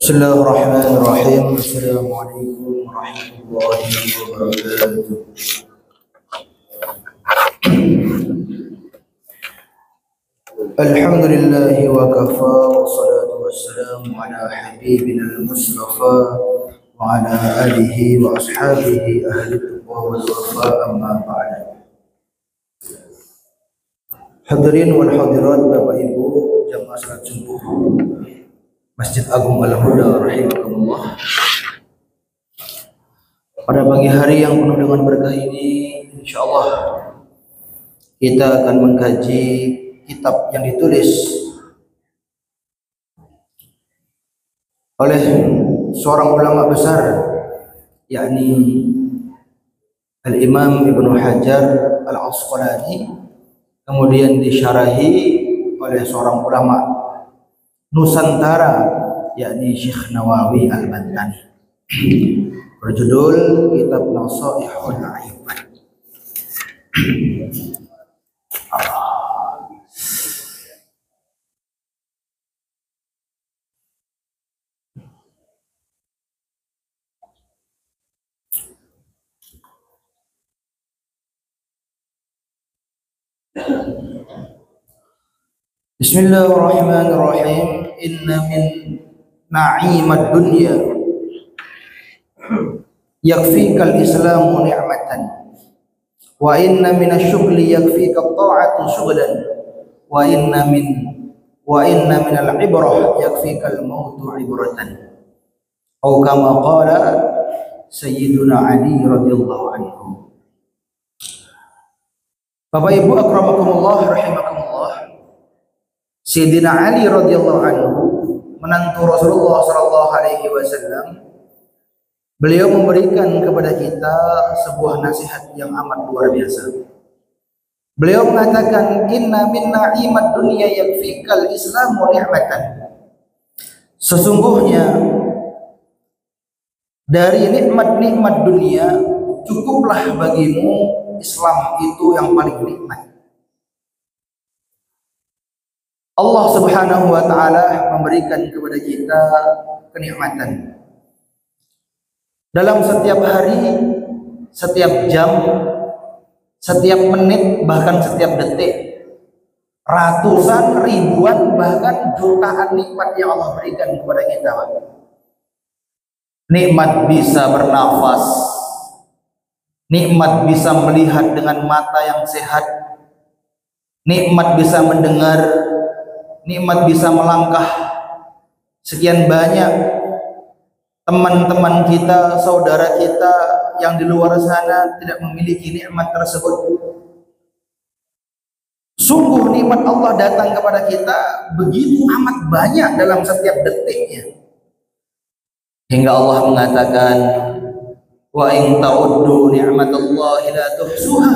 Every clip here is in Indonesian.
Bismillahirrahmanirrahim. Assalamualaikum warahmatullahi wabarakatuh. Alhamdulillahi wa kafa wa salatu wassalamu ala habibina al-mustafa wa ala alihi wa ashabihi ahli tuqwa wal wafa amma ba'da. Hadirin wal hadirat, Bapak Ibu jamaah salat subuh Masjid Agung Al-Huda rahimakumullah. Pada pagi hari yang penuh dengan berkah ini, insyaallah kita akan mengkaji kitab yang ditulis oleh seorang ulama besar, yakni Al-Imam Ibnu Hajar Al-Asqalani, kemudian disyarahi oleh seorang ulama Nusantara, yakni Syekh Nawawi Al-Bantani, berjudul Kitab Nasaihul Ibad. Bismillahirrahmanirrahim. Inna min na'imad dunya yakfikal islamu ni'matan, wa inna min asyughli yakfikal ta'atu syughlan, wa inna min al-ibrah yakfikal mautu ibratan, atau kama qala Sayyiduna Ali radhiyallahu anhu. Bapak Ibu akramakumullah rahimakumullah, Sayyidina Ali radhiyallahu anhu, menantu Rasulullah sallallahu alaihi wasallam, beliau memberikan kepada kita sebuah nasihat yang amat luar biasa. Beliau mengatakan, inna min na'imat dunya yakfikal islamu ni'matan. Sesungguhnya dari nikmat-nikmat dunia cukuplah bagimu Islam itu yang paling nikmat. Allah Subhanahu wa taala memberikan kepada kita kenikmatan dalam setiap hari, setiap jam, setiap menit, bahkan setiap detik. Ratusan, ribuan, bahkan jutaan nikmat yang Allah berikan kepada kita. Nikmat bisa bernafas, nikmat bisa melihat dengan mata yang sehat, nikmat bisa mendengar, nikmat bisa melangkah. Sekian banyak teman-teman kita, saudara kita yang di luar sana tidak memiliki nikmat tersebut. Sungguh nikmat Allah datang kepada kita begitu amat banyak dalam setiap detiknya, hingga Allah mengatakan, wa in ta'uddu ni'matallahi la tuhsuha.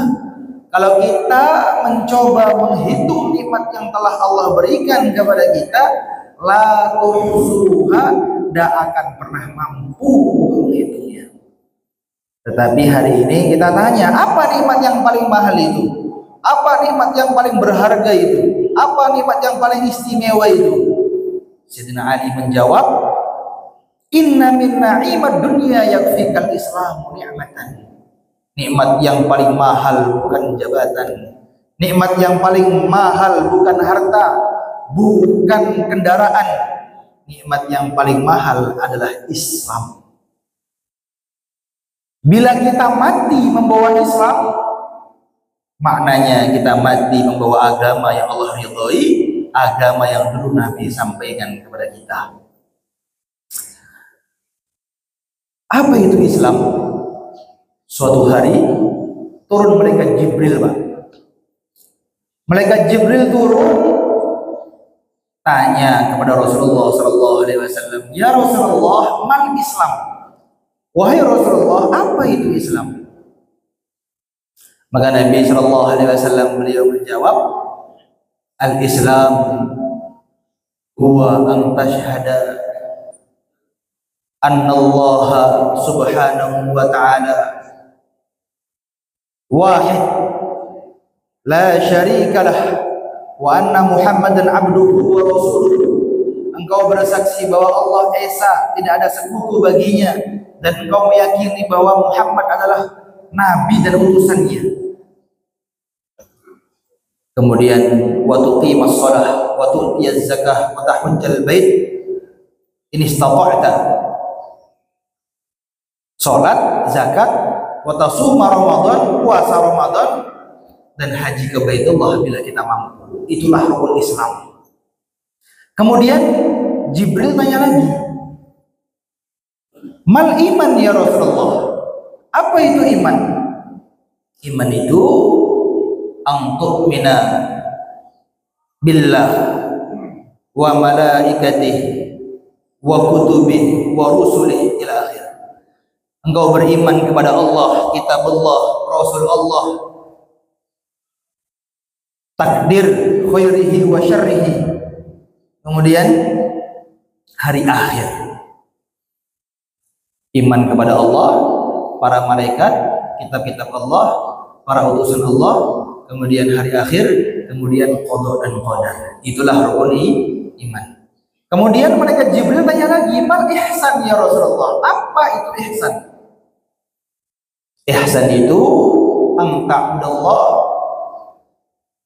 Kalau kita mencoba menghitung nikmat yang telah Allah berikan kepada kita, la tuhsuha, tidak akan pernah mampu menghitungnya. Tetapi hari ini kita tanya, apa nikmat yang paling mahal itu? Apa nikmat yang paling berharga itu? Apa nikmat yang paling istimewa itu? Sayyidina Ali menjawab, inna min na'imat dunya yakfikal islamu ni'matan. Nikmat yang paling mahal bukan jabatan, nikmat yang paling mahal bukan harta, bukan kendaraan. Nikmat yang paling mahal adalah Islam. Bila kita mati membawa Islam, maknanya kita mati membawa agama yang Allah ridhoi, agama yang dulu Nabi sampaikan kepada kita. Apa itu Islam? Suatu hari turun malaikat Jibril, Pak. Malaikat Jibril turun, tanya kepada Rasulullah sallallahu alaihi wasallam, "Ya Rasulullah, man Islam?" Wahai Rasulullah, apa itu Islam? Maka Nabi sallallahu alaihi wasallam beliau menjawab, "Al-Islam huwa an tashhada anna Allah subhanahu wa ta'ala wahid la syarika lah wa anna Muhammadan abduhu wa rasuluhu engkau bersaksi bahwa Allah Esa, tidak ada sekutu baginya, dan engkau meyakini bahwa Muhammad adalah nabi dan utusannya. Kemudian wa tuqimas shalah wa tu'tiyaz zakah wa tahujjal bait in istata'ta. Salat, zakat, wa tasuma Ramadan, puasa Ramadan, dan haji ke Baitullah bila kita mampu. Itulah rukun Islam. Kemudian Jibril tanya lagi, mal iman ya Rasulullah? Apa itu iman? Iman itu antuk mina billah wa malaikatih wa kutubih wa rusulih ila akhir. Engkau beriman kepada Allah, kitabullah, Rasul Allah, takdir khairihi wa syarrihi, kemudian hari akhir. Iman kepada Allah, para malaikat, kitab-kitab Allah, para utusan Allah, kemudian hari akhir, kemudian qada dan qadar. Itulah rukun iman. Kemudian malaikat Jibril tanya lagi, mal ihsan ya Rasulullah? Apa itu ihsan? Ihsan itu angka'udallah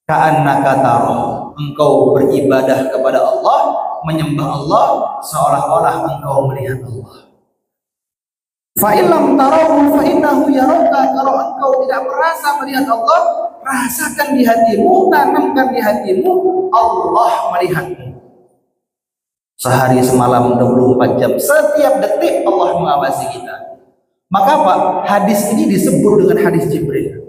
ka'annaka tarah. Engkau beribadah kepada Allah, menyembah Allah seolah-olah engkau melihat Allah. Fa illam tarahu fa innahu yaraka. Kalau engkau tidak merasa melihat Allah, rasakan di hatimu, tanamkan di hatimu, Allah melihatmu. Sehari semalam 24 jam, setiap detik Allah mengawasi kita. Maka apa? Hadis ini disebut dengan hadis Jibril.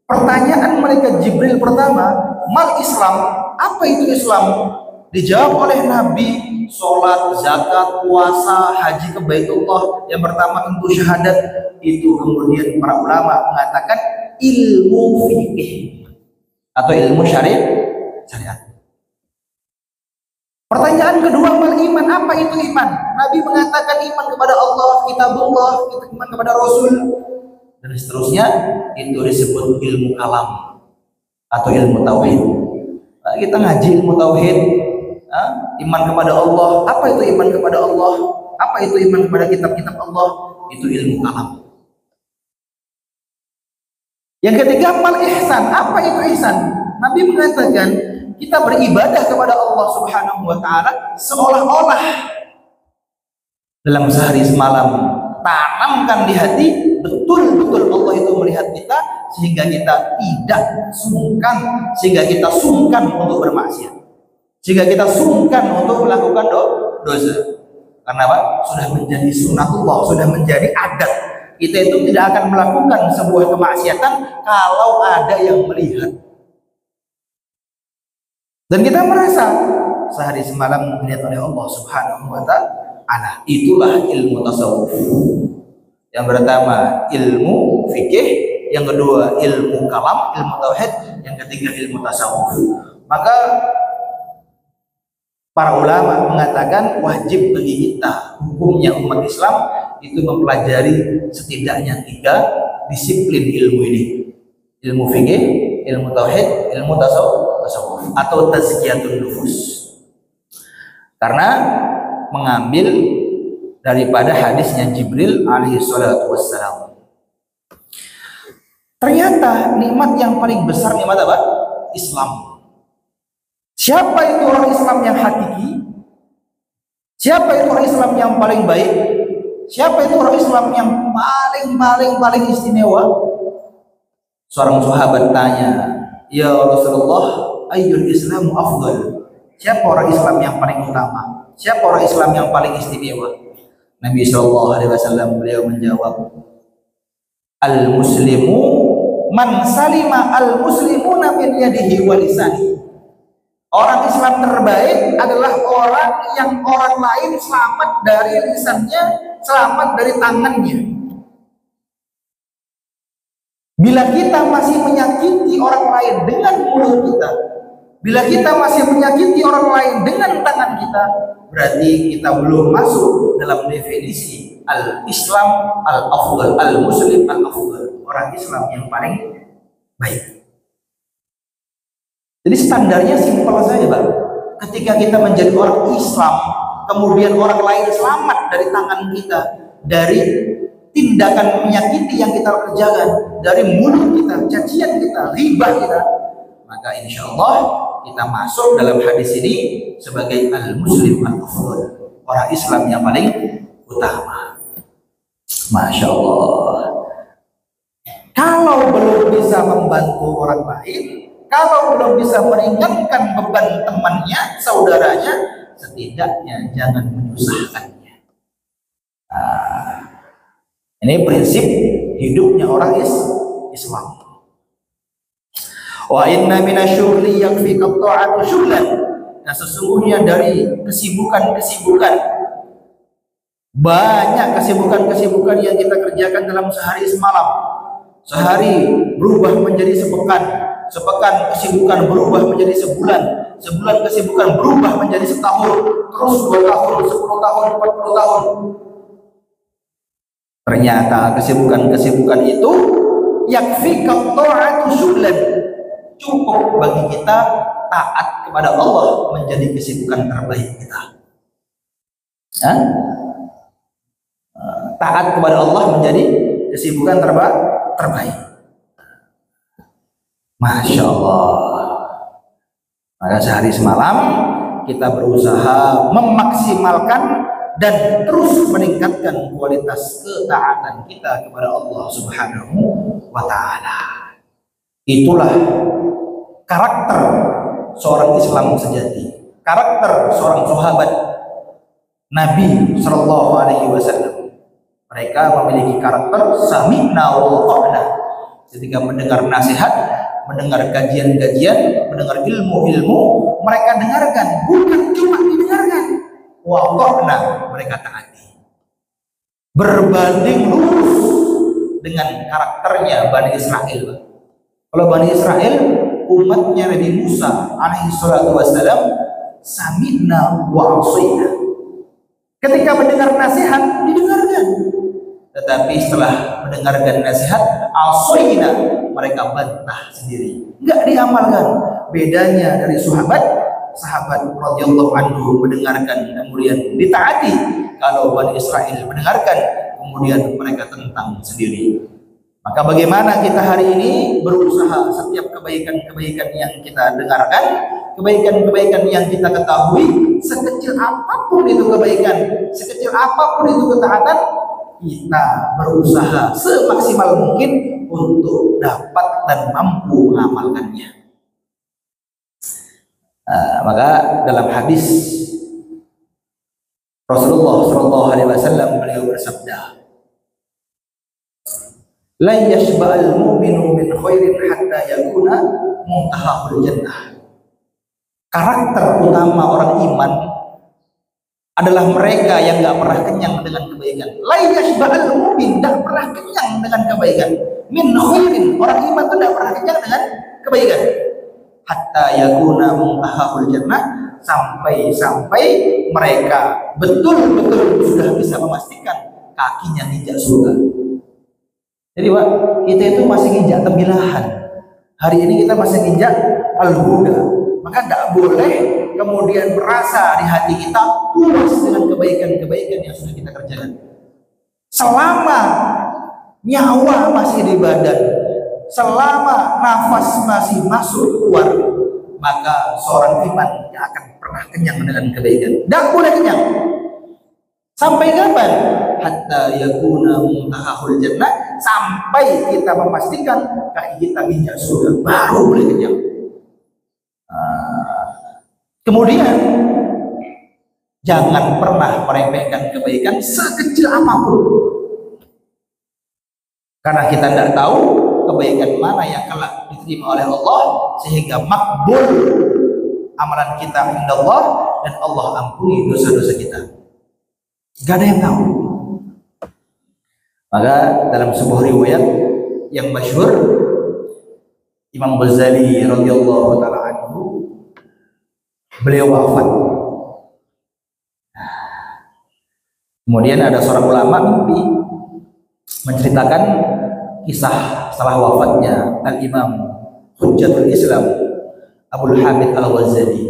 Pertanyaan malaikat Jibril pertama, mal Islam? Apa itu Islam? Dijawab oleh Nabi, sholat, zakat, puasa, haji ke Baitullah. Yang pertama tentu syahadat. Itu kemudian para ulama mengatakan ilmu fikih atau ilmu syariat. Pertanyaan kedua, mal iman? Apa itu iman? Nabi mengatakan iman kepada Allah, kitabullah, iman kepada Rasul, dan seterusnya. Itu disebut ilmu kalam atau ilmu tauhid. Nah, kita ngaji ilmu tauhid, iman kepada Allah. Apa itu iman kepada Allah? Apa itu iman kepada kitab-kitab Allah? Itu ilmu kalam. Yang ketiga, mal ihsan. Apa itu ihsan? Nabi mengatakan kita beribadah kepada Allah Subhanahu wa taala seolah-olah dalam sehari semalam. Tanamkan di hati, betul-betul Allah itu melihat kita, sehingga kita tidak sungkan, sehingga kita sungkan untuk bermaksiat, sehingga kita sungkan untuk melakukan dosa. Karena apa? Sudah menjadi sunatullah, sudah menjadi adat. Kita itu tidak akan melakukan sebuah kemaksiatan kalau ada yang melihat. Dan kita merasa sehari semalam dilihat oleh Allah Subhanahu wa ta'ala. Itulah ilmu tasawuf. Yang pertama ilmu fikih, yang kedua ilmu kalam, ilmu tauhid, yang ketiga ilmu tasawuf. Maka para ulama mengatakan wajib bagi kita, hukumnya umat Islam itu mempelajari setidaknya 3 disiplin ilmu ini. Ilmu fikih, ilmu tauhid, ilmu tasawuf atau tazkiyatun nufus. Karena mengambil daripada hadisnya Jibril alaihi salatu wassalam. Ternyata nikmat yang paling besar nikmat apa? Islam. Siapa itu orang Islam yang hakiki? Siapa itu orang Islam yang paling baik? Siapa itu orang Islam yang paling istimewa? Seorang sahabat tanya, ya Rasulullah, ayyul Islamu afdal? Siapa orang Islam yang paling utama? Siapa orang Islam yang paling istimewa? Nabi SAW beliau menjawab, al-muslimu man salima al-muslimuna min yadihi wa lisani. Orang Islam terbaik adalah orang yang orang lain selamat dari lisannya, selamat dari tangannya. Bila kita masih menyakiti orang lain dengan mulut kita, bila kita masih menyakiti orang lain dengan tangan kita, berarti kita belum masuk dalam definisi al-Islam al-afdal, al-muslim al-afdal, orang Islam yang paling baik. Jadi standarnya simpel saja, Pak. Ketika ketika kita menjadi orang Islam, kemudian orang lain selamat dari tangan kita, dari tindakan menyakiti yang kita kerjakan, dari mulut kita, cacian kita, riba kita, maka insya Allah kita masuk dalam hadis ini sebagai al-muslim al-afdal, orang Islam yang paling utama. Masya Allah. Kalau belum bisa membantu orang lain, kalau belum bisa meringankan beban temannya, saudaranya, setidaknya jangan menyusahkannya. Ini prinsip hidupnya orang Islam. Wa inna minasyughli yakfika ta'atu syughlan. Nah, sesungguhnya dari kesibukan-kesibukan, banyak kesibukan-kesibukan yang kita kerjakan dalam sehari semalam. Sehari berubah menjadi sepekan, sepekan kesibukan berubah menjadi sebulan, sebulan kesibukan berubah menjadi setahun, terus 2 tahun, 10 tahun, 40 tahun. Ternyata kesibukan-kesibukan itu yakfika ta'atu syughlan, cukup bagi kita taat kepada Allah menjadi kesibukan terbaik kita. Taat kepada Allah menjadi kesibukan terbaik. Masya Allah. Maka sehari semalam kita berusaha memaksimalkan dan terus meningkatkan kualitas ketaatan kita kepada Allah Subhanahu wa Ta'ala. Itulah karakter seorang Islam sejati, karakter seorang sahabat Nabi Shallallahu Alaihi Wasallam. Mereka memiliki karakter sami'na wa ata'na. Ketika mendengar nasihat, mendengar kajian-kajian, mendengar ilmu-ilmu, mereka dengarkan, bukan cuma didengarkan. Wa ata'na, mereka taati. Berbanding lurus dengan karakternya Bani Israel. Kalau Bani Israel, umatnya Nabi Musa alaihi salatu wassalam, sami'na wa asina. Ketika mendengar nasihat, didengarkan. Tetapi setelah mendengarkan nasihat, asina, mereka bantah sendiri, enggak diamalkan. Bedanya dari sahabat radhiyallahu anhu mendengarkan kemudian ditaati. Kalau Bani Israel mendengarkan kemudian mereka tentang sendiri. Maka bagaimana kita hari ini berusaha setiap kebaikan-kebaikan yang kita dengarkan, kebaikan-kebaikan yang kita ketahui, sekecil apapun itu kebaikan, sekecil apapun itu ketaatan, kita berusaha semaksimal mungkin untuk dapat dan mampu mengamalkannya. Maka dalam hadis Rasulullah Shallallahu Alaihi Wasallam beliau bersabda, la yashba'al mu'minu min khairin hatta yakuna muntahahul jannah. Karakter utama orang iman adalah mereka yang enggak pernah kenyang dengan kebaikan. La yashba'al mu'min, enggak pernah kenyang dengan kebaikan. Min khairin, orang iman itu enggak pernah kenyang dengan kebaikan. Hatta yakuna muntahahul jannah, sampai mereka betul-betul sudah bisa memastikan kakinya injak surga. Jadi Pak, kita itu masih nginjak tembilahan. Hari ini kita masih nginjak al-huda. Maka tidak boleh kemudian merasa di hati kita puas dengan kebaikan-kebaikan yang sudah kita kerjakan. Selama nyawa masih di badan, selama nafas masih masuk keluar, maka seorang iman tidak akan pernah kenyang dengan kebaikan. Tidak boleh kenyang. Sampai kapan? Hatta yakuna muntahahul jannah, sampai kita memastikan kaki kita injak surga, baru boleh kenyang. Kemudian jangan pernah meremehkan kebaikan sekecil apapun, karena kita tidak tahu kebaikan mana yang kelak diterima oleh Allah sehingga makbul amalan kita inda Allah dan Allah ampuni dosa-dosa kita. Gak ada yang tahu. Maka dalam sebuah riwayat yang masyhur, Imam Ghazali radhiyallahu taala anhu, beliau wafat. Kemudian ada seorang ulama mimpi menceritakan kisah setelah wafatnya Al-Imam Hujjatul Islam Abdul Hamid Al-Ghazali.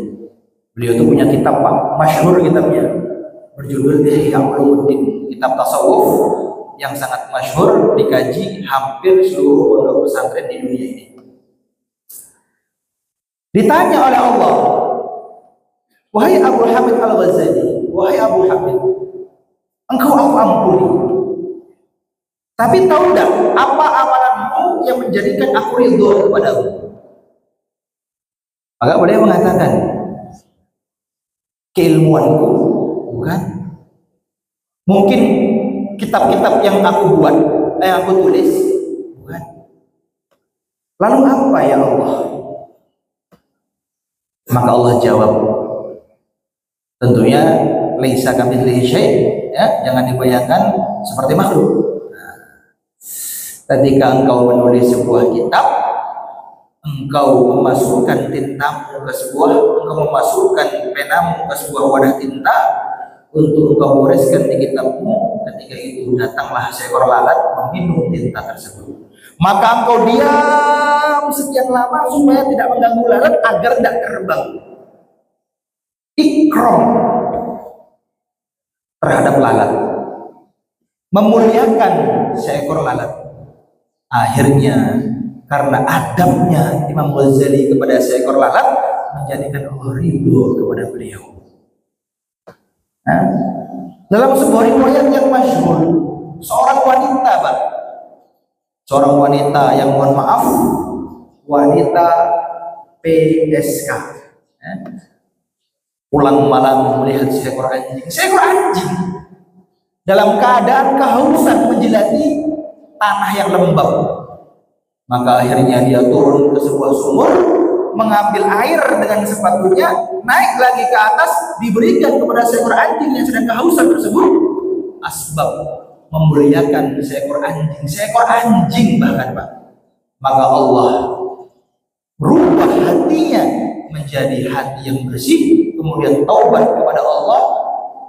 Beliau itu punya kitab Pak, masyhur kitabnya, berjudul Ihya Ulumuddin, kitab tasawuf yang sangat masyhur, dikaji hampir seluruh pondok pesantren di dunia ini. Ditanya oleh Allah, wahai Abu Hamid Al-Ghazali, wahai Abu Hamid, engkau aku ampuni, tapi tahu tidak apa amalanmu yang menjadikan aku ridho kepadamu? Maka beliau mengatakan, keilmuanku, bukan? Mungkin kitab-kitab yang aku buat, yang aku tulis, bukan? Lalu apa ya Allah? Maka Allah jawab, tentunya laisa kamitslihi syai', ya, jangan dibayangkan seperti makhluk. Ketika engkau menulis sebuah kitab, engkau memasukkan tintamu ke engkau memasukkan penamu ke sebuah wadah tinta untuk engkau goreskan di kitabmu. Ketika itu datanglah seekor lalat meminum tinta tersebut. Maka engkau diam sekian lama supaya tidak mengganggu lalat agar tidak terbang. Ikram terhadap lalat, memuliakan seekor lalat. Akhirnya karena adabnya Imam Ghazali kepada seekor lalat menjadikan Allah ridho kepada beliau. Nah, dalam sebuah riwayat yang masyhur, seorang wanita, Pak, seorang wanita yang mohon maaf, wanita PSK, pulang malam melihat seekor anjing dalam keadaan kehausan menjilati tanah yang lembab. Maka akhirnya dia turun ke sebuah sumur, mengambil air dengan sepatunya, naik lagi ke atas, diberikan kepada seekor anjing yang sedang kehausan tersebut. Asbab memuliakan seekor anjing bahkan, Pak. Maka Allah berubah hatinya menjadi hati yang bersih, kemudian taubat kepada Allah,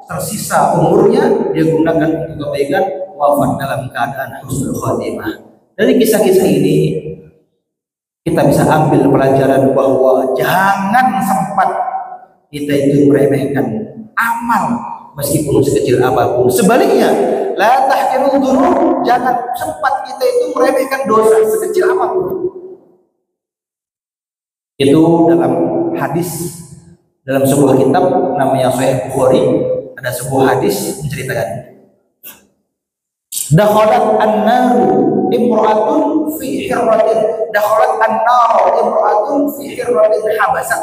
tersisa umurnya dia gunakan untuk kebaikan, wafat dalam keadaan husnul khotimah. Dari kisah-kisah ini kita bisa ambil pelajaran bahwa jangan sempat kita itu meremehkan amal meskipun sekecil apapun. Sebaliknya, la tahqirul dzunub, jangan sempat kita itu meremehkan dosa sekecil apapun. Itu dalam hadis, dalam sebuah kitab namanya Sahih Bukhari, ada sebuah hadis menceritakan, dakhalat an-naru imra'atun fi hirratin, dakhalat an-naru imra'atun fi hirratin habasat.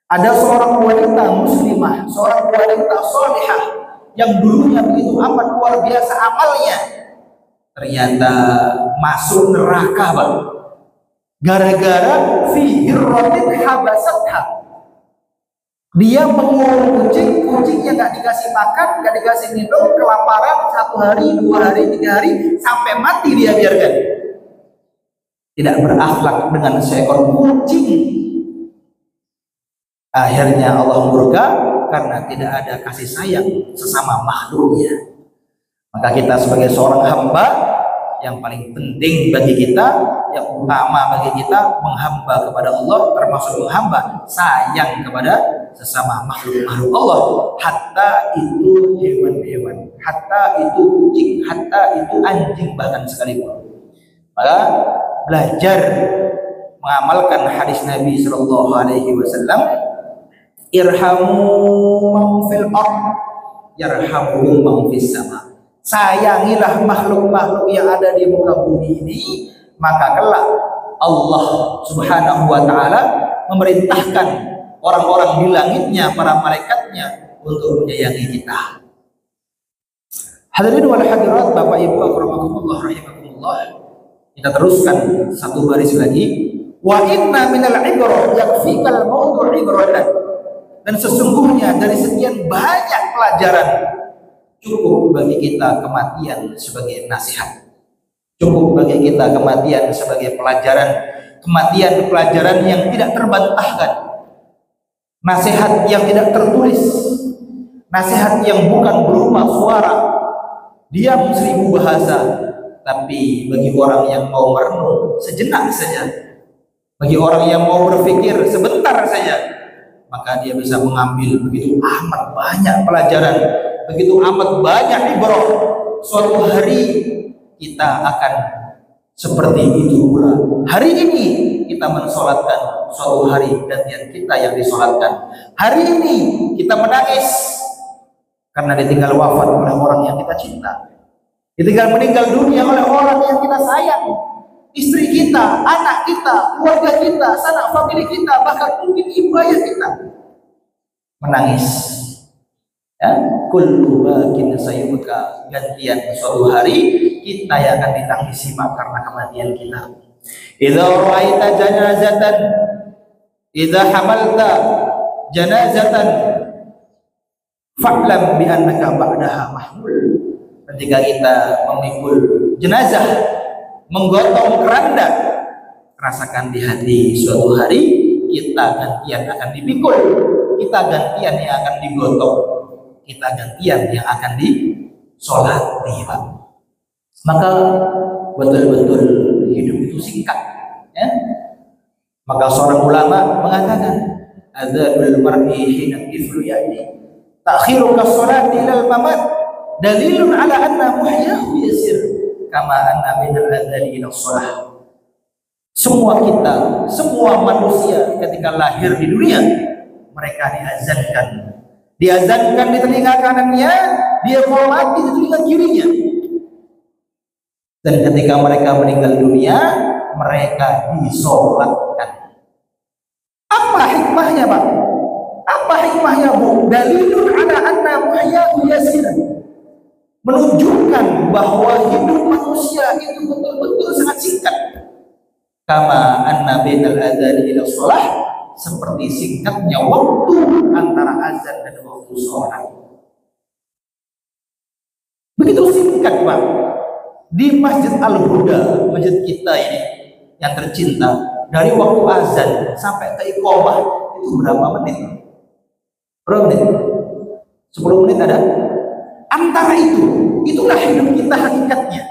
Ada seorang wanita muslimah, seorang wanita salihah yang dulunya begitu amat luar biasa amalnya, ternyata masuk neraka, Bang, gara-gara fi hirratin habasatha. Dia mengurung kucingnya nggak dikasih makan, nggak dikasih minum, kelaparan 1 hari, 2 hari, 3 hari, sampai mati dia biarkan. Tidak berakhlak dengan seekor kucing. Akhirnya Allah murka karena tidak ada kasih sayang sesama makhluknya. Maka kita sebagai seorang hamba, yang paling penting bagi kita, yang utama bagi kita, menghamba kepada Allah, termasuk menghamba sayang kepada sesama makhluk-makhluk Allah, hatta itu hewan-hewan, hatta itu kucing, hatta itu anjing bahkan sekalipun. Maka belajar mengamalkan hadis Nabi Shallallahu Alaihi Wasallam, irhamu man fil ard yarhamuhum man fis sama. Sayangilah makhluk-makhluk yang ada di muka bumi ini, maka kelak Allah Subhanahu wa taala memerintahkan orang-orang di langitnya, para malaikatnya, untuk menyayangi kita. Hadirin wal hadirat, Bapak Ibu akramakumullah rahimakumullah. Kita teruskan satu baris lagi. Wa inna minal ibrah yakfikal mawdu' ibratan. Dan sesungguhnya dari sekian banyak pelajaran, cukup bagi kita kematian sebagai nasihat. Cukup bagi kita kematian sebagai pelajaran. Kematian pelajaran yang tidak terbantahkan. Nasihat yang tidak tertulis. Nasihat yang bukan berupa suara, diam 1000 bahasa. Tapi bagi orang yang mau merenung sejenak saja, bagi orang yang mau berpikir sebentar saja, maka dia bisa mengambil begitu amat banyak pelajaran, begitu amat banyak ibrah. Suatu hari kita akan seperti itu pula. Hari ini kita mensolatkan, suatu hari gantian kita yang disolatkan. Hari ini kita menangis karena ditinggal wafat oleh orang yang kita cinta, ditinggal meninggal dunia oleh orang yang kita sayang, istri kita, anak kita, keluarga kita, sanak famili kita, bahkan mungkin ibu ayah kita. Menangis. Ya, kullu bakin sayubka, gantian suatu hari kita yang akan ditangisi karena kematian kita. Idza ra'aita janazatan, idza hamalta janazatan, fa'lam bi annaka ba'daha mahmul. Ketika kita memikul jenazah, menggotong keranda, rasakan di hati suatu hari kita gantian akan dipikul, kita gantian yang akan digotong, kita gantian yang akan disolati, Pak. Maka betul-betul hidup itu singkat, ya. Maka seorang ulama mengatakan, adzabul mar'i hina tiflu ya'ni ta'khiru kas-salati ilal mamat dalilun ala anna muhyahu yasir kama anna minal adzali ila shalah. Semua kita, semua manusia ketika lahir di dunia, mereka diazankan di telinga kanannya, dia mau mati di telinga kirinya. Dan ketika mereka meninggal dunia, mereka disolatkan. Apa hikmahnya, Pak? Apa hikmahnya, Bu? Dalilun ala anna muhyahu yasir, menunjukkan bahwa hidup manusia itu betul-betul sangat singkat. Kama anna bainal adzan ila shalah, seperti singkatnya waktu antara azan dan waktu sholat. Begitu singkat, Pak. Di Masjid Al-Huda, masjid kita ini yang tercinta, dari waktu azan sampai ke iqamah itu berapa menit? Berapa menit? 10 menit ada? Antara itulah hidup kita hakikatnya.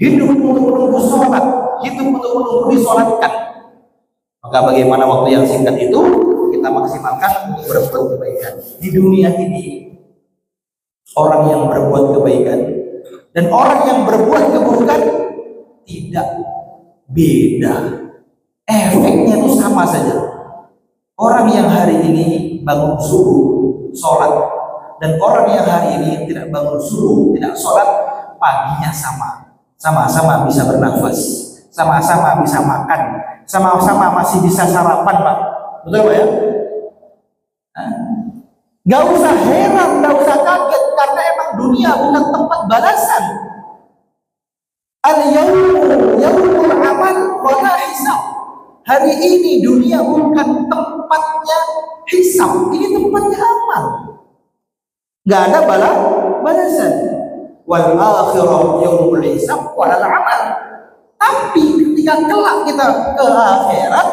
Hidup untuk menunggu sholat, hidup untuk menunggu disolatkan. Maka bagaimana waktu yang singkat itu kita maksimalkan untuk berbuat kebaikan. Di dunia ini, orang yang berbuat kebaikan dan orang yang berbuat keburukan tidak beda. Efeknya itu sama saja. Orang yang hari ini bangun subuh, sholat, dan orang yang hari ini tidak bangun subuh, tidak sholat, paginya sama-sama bisa bernafas, sama-sama bisa makan, sama-sama masih bisa sarapan, Pak. Betul, Pak, ya? Gak usah heran, gak usah kaget, karena emang dunia bukan tempat balasan. Al-yawmu yawmul amal wala hisab. Hari ini dunia bukan tempatnya hisab, ini tempatnya amal. Gak ada balasan. Wal akhirah yawmul hisab wal amal. Tapi ketika kelak kita ke akhirat,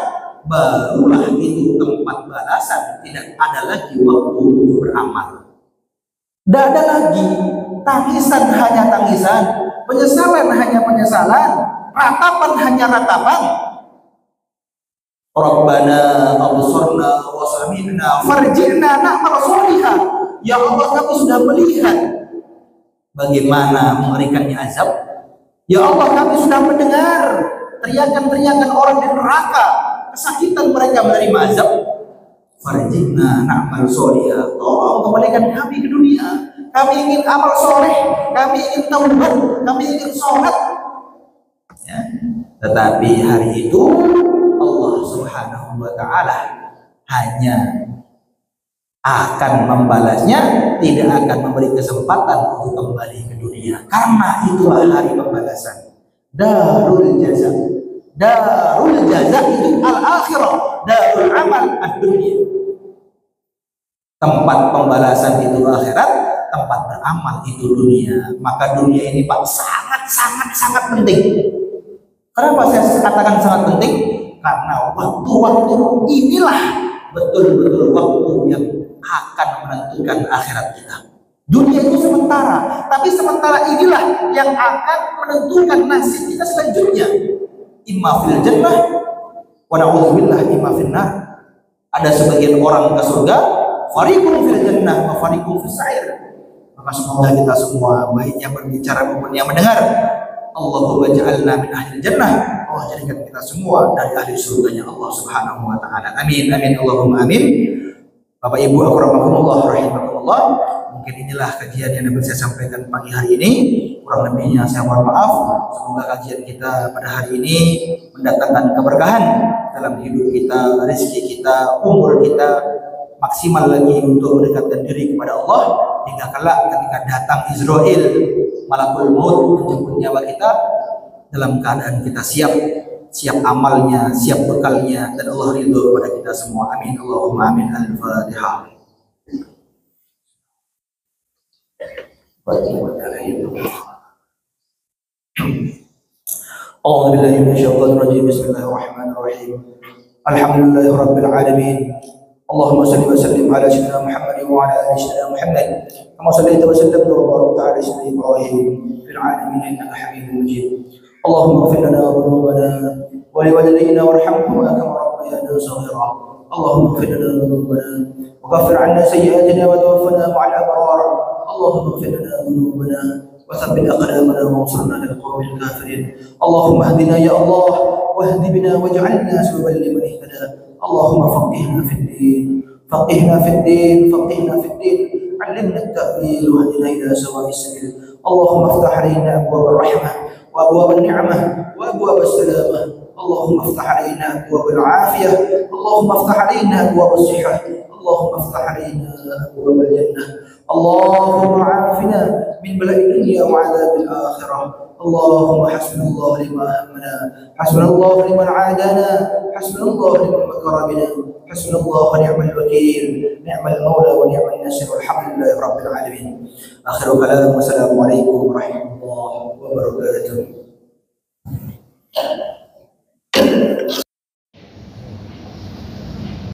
barulah itu tempat balasan. Tidak ada lagi waktu untuk beramal. Tidak ada lagi tangisan hanya tangisan, penyesalan hanya penyesalan, ratapan hanya ratapan. Rabbana absarna wa sami'na farji'na na'mal shalihan. Ya Allah, kami sudah melihat bagaimana mengerikannya azab. Ya Allah, kami sudah mendengar teriakan-teriakan orang di neraka, kesakitan mereka menerima azab. Farji'na na'mal shalihan. Tolong kembalikan kami ke dunia. Kami ingin amal soleh, kami ingin taubat, kami ingin sholat. Ya. Tetapi hari itu Allah Subhanahu wa Ta'ala hanya akan membalasnya, tidak akan memberi kesempatan untuk kembali ke dunia. Karena itulah hari pembalasan. Darul jaza. Darul jaza itu al-akhirah, darul amal ad-dunya. Tempat pembalasan itu akhirat, tempat beramal itu dunia. Maka dunia ini, Pak, sangat penting. Kenapa saya katakan sangat penting? Karena waktu-waktu inilah betul-betul waktu yang akan menentukan akhirat kita. Dunia itu sementara, tapi sementara inilah yang akan menentukan nasib kita selanjutnya. Imma fil jannah wa na'udzubillah imma fil nar. Ada sebagian orang ke surga, fariqun fil jannah wa fariqun fis sa'ir. Maka semoga kita semua, baik yang berbicara maupun yang mendengar, Allahumma ja'alna min ahli jannah. Allah jadikan kita semua dari ahli surganya Allah Subhanahu wa taala. Amin amin Allahumma amin. Bapak Ibu akramakumullah rahimakumullah. Mungkin inilah kajian yang dapat saya sampaikan pagi hari ini. Kurang lebihnya saya mohon maaf. Semoga kajian kita pada hari ini mendatangkan keberkahan dalam hidup kita, rezeki kita, umur kita, maksimal lagi untuk mendekatkan diri kepada Allah hingga kelak ketika datang Israel malakul maut menjemput nyawa kita dalam keadaan kita siap amalnya, siap bekalnya, dan Allah ridho kepada kita semua. Amin Allahumma amin. Al-Fatihah. أعوذ بالله من الشيطان الرجيم. بسم الله الرحمن الرحيم. الحمد لله رب العالمين. اللهم صل وسلم على سيدنا محمد وعلى ال سيدنا محمد كما صليت وسلمت وباركت على سيدنا ابراهيم في العالمين انك حميد مجيد. اللهم اغفر لنا ذنوبنا ولوالدينا وارحمهما كما ربيانا صغيرا. اللهم اغفر لنا ذنوبنا وكفر عنا سيئاتنا وتوفنا مع الابرار. اللهم اغفر لنا ذنوبنا وثبت اقدامنا وانصرنا على القوم الكافرين. اللهم اهدنا يا الله واهد بنا واجعلنا سببا لمن اهتدى. اللهم فقهنا في الدين فقهنا في الدين فقهنا في الدين. علمنا التأويل واهدنا إلى سواء السبيل. اللهم افتح علينا أبواب الرحمة وأبواب النعمة وأبواب السلامة. اللهم افتح علينا أبواب العافية. اللهم افتح علينا أبواب الصحة. اللهم افتح علينا أبواب الجنة. اللهم عافنا من بلاء الدنيا وعذاب الآخرة. اللهم حسبنا الله لما همنا، حسبنا الله لمن عادانا، حسبنا الله لمن مكر بنا، حسبنا الله ونعم الوكيل، نعم المولى ونعم النصير. والحمد لله رب العالمين. آخر كلام والسلام عليكم ورحمة الله وبركاته.